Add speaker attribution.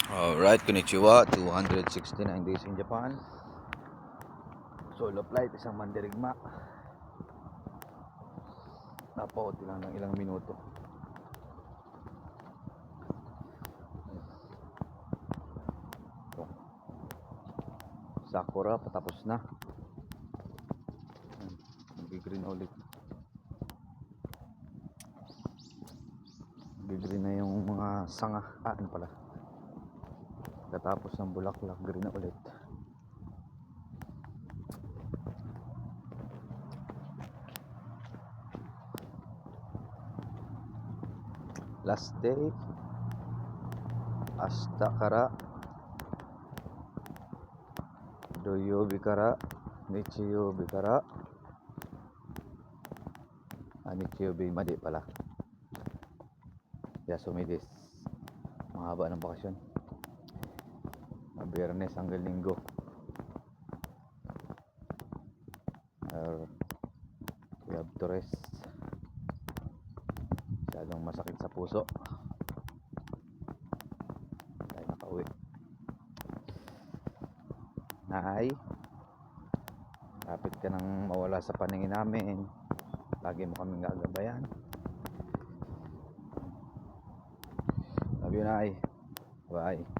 Speaker 1: Alright, konnichiwa. 269 days in Japan. Solo flight, isang mandirigma. Napauti lang ng ilang minuto. Sakura, patapos na. Mag-green ulit. Mag-green na yung mga sanga. Ano pala? Katapos ng bulaklak, green na ulit. Last day. Ashita kara Doyobi kara Nichiyobi kara Nichiyobi madi pala. Yasumi desu. Mahaba ng bakasyon. Biyernes hanggang Linggo. We have to rest. Masyadong masakit sa puso. Tayo nakauwi. Nay, kapit ka nang mawala sa paningin namin. Lagi mo kaming gagabayan. Love you, Nay. Bye.